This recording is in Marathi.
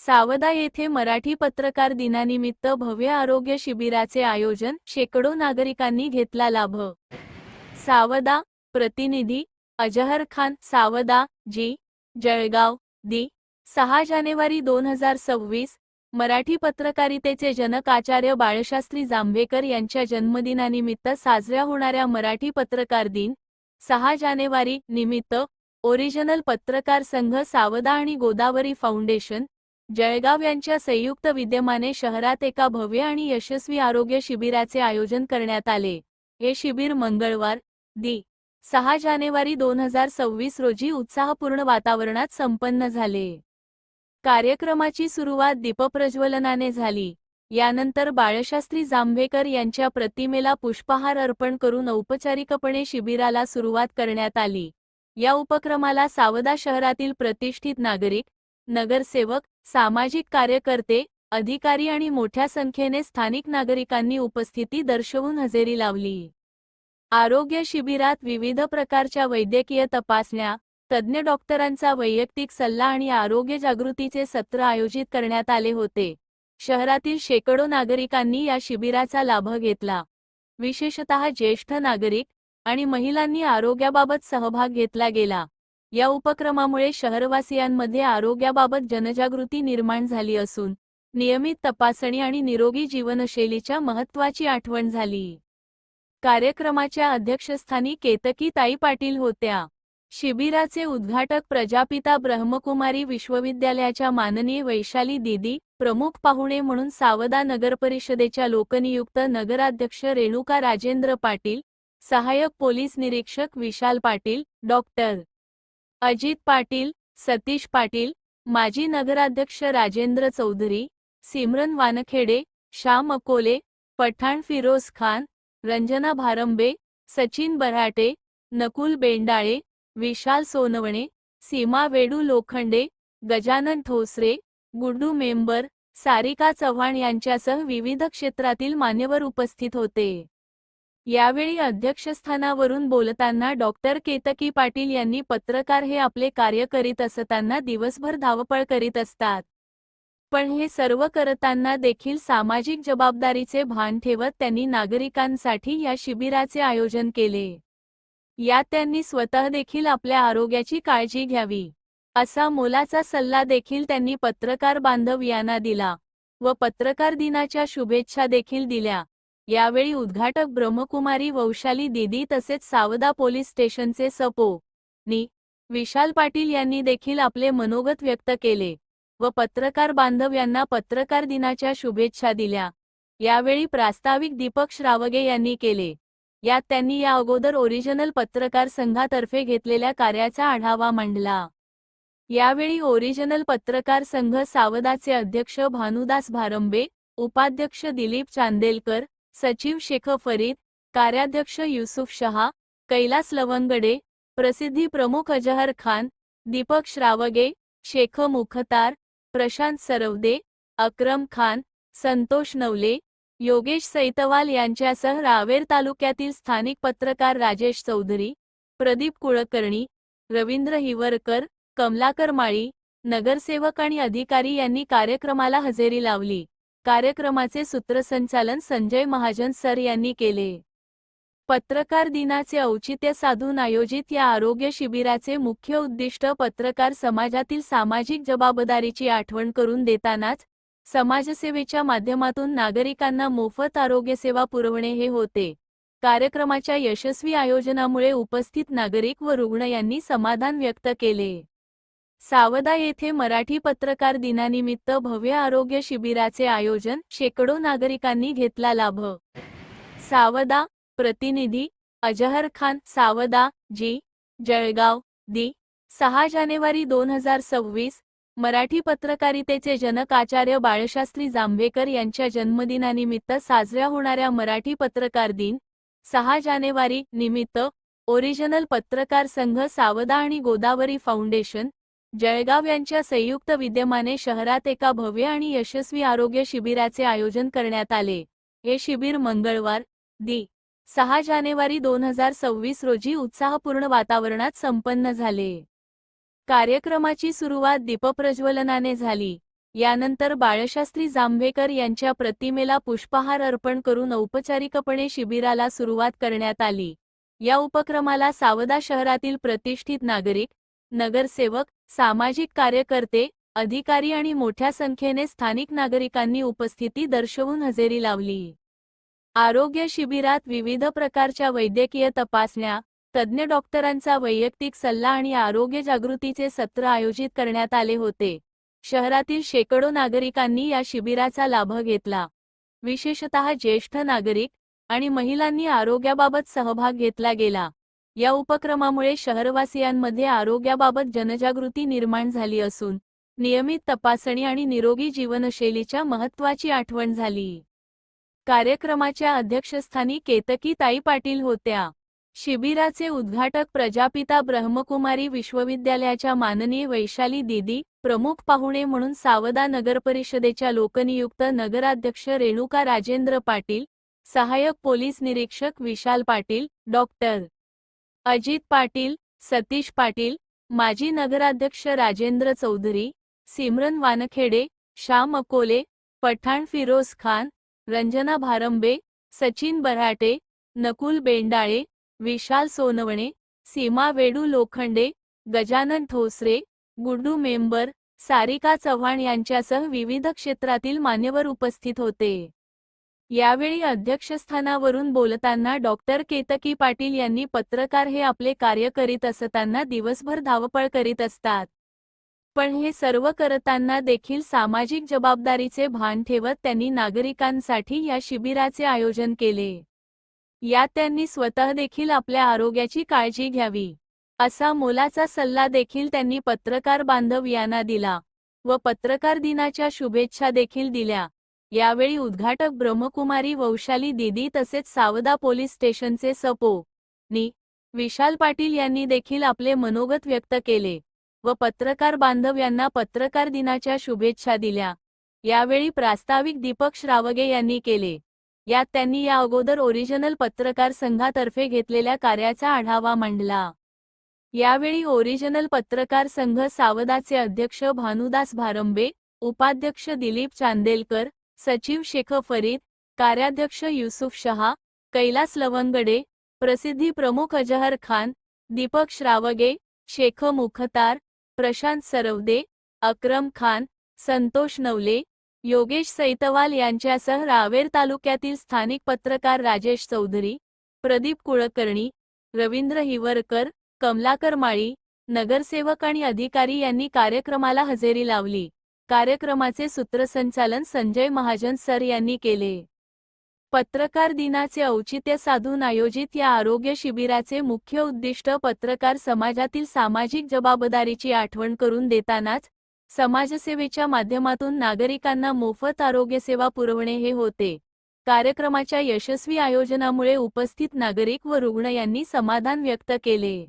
सावदा येथे मराठी पत्रकार दिनानिमित्त भव्य आरोग्य शिबिराचे आयोजन, शेकडो नागरिकांनी घेतला लाभ। सावदा, प्रतिनिधी अजहर खान, सावदा जी, जळगाव, दि. 6 जानेवारी 2026। मराठी पत्रकारितेचे जनक आचार्य बाळशास्त्री जांभेकर यांच्या जन्मदिनानिमित्त साजऱ्या होणाऱ्या मराठी पत्रकार दिन 6 जानेवारी निमित्त ओरिजिनल पत्रकार संघ सावदा आणि गोदावरी फाउंडेशन, जळगाव यांच्या संयुक्त विद्यमाने शहरात एका भव्य आणि यशस्वी आरोग्य शिबिराचे आयोजन करण्यात आले। हे शिबिर मंगळवार, दि. 6 जानेवारी 2026 रोजी उत्साहपूर्ण वातावरणात संपन्न झाले। कार्यक्रमाची सुरुवात दीपप्रज्वलनाने झाली। यानंतर बाळशास्त्री जांभेकर यांच्या प्रतिमेला पुष्पहार अर्पण करून औपचारिकपणे शिबिराला सुरुवात करण्यात आली। या उपक्रमाला सावदा शहरातील प्रतिष्ठित नागरिक, नगरसेवक, सामाजिक कार्यकर्ते, अधिकारी आणि मोठ्या संख्येने स्थानिक नागरिकांनी उपस्थिती दर्शवून हजेरी लावली। आरोग्य शिबिरात विविध प्रकारच्या वैद्यकीय तपासण्या, तज्ञ डॉक्टरांचा वैयक्तिक सल्ला आणि आरोग्य जागृतीचे सत्र आयोजित करण्यात आले होते। शहरातील शेकडो नागरिकांनी या शिबिराचा लाभ घेतला। विशेषतः ज्येष्ठ नागरिक आणि महिलांनी आरोग्याबाबत सहभाग घेतला गेला। या उपक्रमामुळे शहरवासियांमध्ये आरोग्याबाबत जनजागृती निर्माण झाली असून नियमित तपासणी आणि निरोगी जीवनशैलीच्या महत्त्वाची आठवण झाली। कार्यक्रमाच्या अध्यक्षस्थानी केतकी ताई पाटील होत्या। शिबिराचे उद्घाटक प्रजापिता ब्रह्मकुमारी विश्वविद्यालयाच्या माननीय वैशाली दीदी, प्रमुख पाहुणे म्हणून सावदा नगरपरिषदेच्या लोकनियुक्त नगराध्यक्ष रेणुका राजेंद्र पाटील, सहाय्यक पोलीस निरीक्षक विशाल पाटील, डॉक्टर अजित पाटील, सतीश पाटील, माजी नगराध्यक्ष राजेंद्र चौधरी, सिमरन वानखेडे, श्याम अकोले, पठाण फिरोज खान, रंजना भारंबे, सचिन बऱ्हाटे, नकुल बेंडाळे, विशाल सोनवणे, सीमा वेडू लोखंडे, गजानन ठोसरे, गुड्डू मेंबर, सारिका चव्हाण यांच्यासह विविध क्षेत्रातील मान्यवर उपस्थित होते। यावेळी अध्यक्षस्थानावरून बोलताना डॉक्टर केतकी पाटील यांनी पत्रकार हे आपले कार्य करीत असताना दिवसभर धावपळ करीत असतात, पण हे सर्व करताना देखील सामाजिक जबाबदारीचे भान ठेवत त्यांनी नागरिकांसाठी या शिबिराचे आयोजन केले। यात त्यांनी स्वतः देखील आपल्या आरोग्याची काळजी घ्यावी असा मोलाचा सल्ला देखील त्यांनी पत्रकार बांधव यांना दिला व पत्रकार दिनाच्या शुभेच्छा देखील दिल्या। यावेळी उद्घाटक ब्रह्मकुमारी वैशाली दीदी तसेच सावदा पोलीस स्टेशनचे सपो. नि. विशाल पाटील यांनी देखील आपले मनोगत व्यक्त केले व पत्रकार बांधव यांना पत्रकार दिनाच्या शुभेच्छा दिल्या। यावेळी प्रास्ताविक दीपक श्रावगे यांनी केले। यात त्यांनी या अगोदर ओरिजिनल पत्रकार संघातर्फे घेतलेल्या कार्याचा आढावा मांडला। यावेळी ओरिजिनल पत्रकार संघ सावदाचे अध्यक्ष भानुदास भारंबे, उपाध्यक्ष दिलीप चांदेलकर, सचिव शेख फरीद, कार्याध्यक्ष युसुफ शहा, कैलास लवंगडे, प्रसिद्धी प्रमुख अजहर खान, दीपक श्रावगे, शेख मुखतार, प्रशांत सरवदे, अक्रम खान, संतोष नवले, योगेश सैतवाल यांच्यासह रावेर तालुक्यातील स्थानिक पत्रकार राजेश चौधरी, प्रदीप कुळकर्णी, रवींद्र हिवरकर, कमलाकर माळी, नगरसेवक आणि अधिकारी यांनी कार्यक्रमाला हजेरी लावली। कार्यक्रमाचे सूत्रसंचालन संजय महाजन सर यांनी केले। पत्रकार दिनाचे औचित्य साधून आयोजित या आरोग्य शिबिराचे मुख्य उद्दिष्ट पत्रकार समाजातील सामाजिक जबाबदारीची आठवण करून देतानाच समाजसेवेच्या माध्यमातून नागरिकांना मोफत आरोग्यसेवा पुरवणे हे होते। कार्यक्रमाच्या यशस्वी आयोजनामुळे उपस्थित नागरिक व रुग्ण यांनी समाधान व्यक्त केले। सावदा येथे मराठी पत्रकार दिनानिमित्त भव्य आरोग्य शिबिराचे आयोजन, शेकडो नागरिकांनी घेतला लाभ। सावदा, प्रतिनिधी अजहर खान, सावदा जी, जळगाव, दि. 6 जानेवारी 2026। मराठी पत्रकारितेचे जनक आचार्य बाळशास्त्री जांभेकर यांच्या जन्मदिनानिमित्त साजऱ्या होणाऱ्या मराठी पत्रकार दिन 6 जानेवारी निमित्त ओरिजिनल पत्रकार संघ सावदा आणि गोदावरी फाउंडेशन, जळगाव यांच्या संयुक्त विद्यमाने शहरात एका भव्य आणि यशस्वी आरोग्य शिबिराचे आयोजन करण्यात आले। हे शिबिर मंगळवार, दि. 6 जानेवारी 2026 रोजी उत्साहपूर्ण वातावरणात संपन्न झाले। कार्यक्रमाची सुरुवात दीपप्रज्वलनाने झाली। यानंतर बाळशास्त्री जांभेकर यांच्या प्रतिमेला पुष्पहार अर्पण करून औपचारिकपणे शिबिराला सुरुवात करण्यात आली। या उपक्रमाला सावदा शहरातील प्रतिष्ठित नागरिक, नगरसेवक, सामाजिक कार्यकर्ते, अधिकारी आणि मोठ्या संख्येने स्थानिक नागरिकांनी उपस्थिती दर्शवून हजेरी लावली। आरोग्य शिबिरात विविध प्रकारच्या वैद्यकीय तपासण्या, तज्ज्ञ डॉक्टरांचा वैयक्तिक सल्ला आणि आरोग्य जागृतीचे सत्र आयोजित करण्यात आले होते। शहरातील शेकडो नागरिकांनी या शिबिराचा लाभ घेतला। विशेषतः ज्येष्ठ नागरिक आणि महिलांनी आरोग्याबाबत सहभाग घेतला गेला। या उपक्रमामुळे शहरवासियांमध्ये आरोग्याबाबत जनजागृती निर्माण झाली असून नियमित तपासणी आणि निरोगी जीवनशैलीच्या महत्त्वाची आठवण झाली। कार्यक्रमाच्या अध्यक्षस्थानी केतकीताई पाटील होत्या। शिबिराचे उद्घाटक प्रजापिता ब्रह्मकुमारी विश्वविद्यालयाच्या माननीय वैशाली दीदी, प्रमुख पाहुणे म्हणून सावदा नगरपरिषदेच्या लोकनियुक्त नगराध्यक्ष रेणुका राजेंद्र पाटील, सहाय्यक पोलीस निरीक्षक विशाल पाटील, डॉक्टर अजित पाटील, सतीश पाटील, माजी नगराध्यक्ष राजेंद्र चौधरी, सिमरन वानखेडे, श्याम अकोले, पठाण फिरोज खान, रंजना भारंबे, सचिन बऱ्हाटे, नकुल बेंडाळे, विशाल सोनवणे, सीमा वेडू लोखंडे, गजानन ठोसरे, गुड्डू मेंबर, सारिका चव्हाण यांच्यासह विविध क्षेत्रातील मान्यवर उपस्थित होते। यावेळी अध्यक्षस्थानावरून बोलताना डॉक्टर केतकी पाटील यांनी पत्रकार हे आपले कार्य करीत असताना दिवसभर धावपळ करीत असतात, पण हे सर्व करताना देखील सामाजिक जबाबदारीचे भान ठेवत त्यांनी नागरिकांसाठी या शिबिराचे आयोजन केले। यात त्यांनी स्वतः देखील आपल्या आरोग्याची काळजी घ्यावी असा मोलाचा सल्ला देखील त्यांनी पत्रकार बांधव यांना दिला व पत्रकार दिनाच्या शुभेच्छा देखील दिल्या। यावेळी उद्घाटक ब्रह्मकुमारी वैशाली दीदी तसेच सावदा पोलीस स्टेशनचे सपो नि विशाल पाटील यांनी देखील आपले मनोगत व्यक्त केले व पत्रकार बांधव यांना पत्रकार दिनाच्या शुभेच्छा दिल्या। यावेळी प्रास्ताविक दीपक श्रावगे यांनी केले। यात त्यांनी या अगोदर ओरिजिनल पत्रकार संघातर्फे घेतलेल्या कार्याचा आढावा मांडला। यावेळी ओरिजिनल पत्रकार संघ सावदाचे अध्यक्ष भानुदास भारंबे, उपाध्यक्ष दिलीप चांदेलकर, सचिव शेख फरीद, कार्याध्यक्ष युसुफ शहा, कैलास लवंगडे, प्रसिद्धी प्रमुख अजहर खान, दीपक श्रावगे, शेख मुखतार, प्रशांत सरवदे, अक्रम खान, संतोष नवले, योगेश सैतवाल यांच्यासह रावेर तालुक्यातील स्थानिक पत्रकार राजेश चौधरी, प्रदीप कुळकर्णी, रवींद्र हिवरकर, कमलाकर माळी, नगरसेवक आणि अधिकारी यांनी कार्यक्रमाला हजेरी लावली। कार्यक्रमाचे सूत्रसंचालन संजय महाजन सर यांनी केले। पत्रकार दिनाचे औचित्य साधून आयोजित या आरोग्य शिबिराचे मुख्य उद्दिष्ट पत्रकार समाजातील सामाजिक जबाबदारीची आठवण करून देतानाच समाजसेवेच्या माध्यमातून नागरिकांना मोफत आरोग्यसेवा पुरवणे हे होते। कार्यक्रमाच्या यशस्वी आयोजनामुळे उपस्थित नागरिक व रुग्ण यांनी समाधान व्यक्त केले।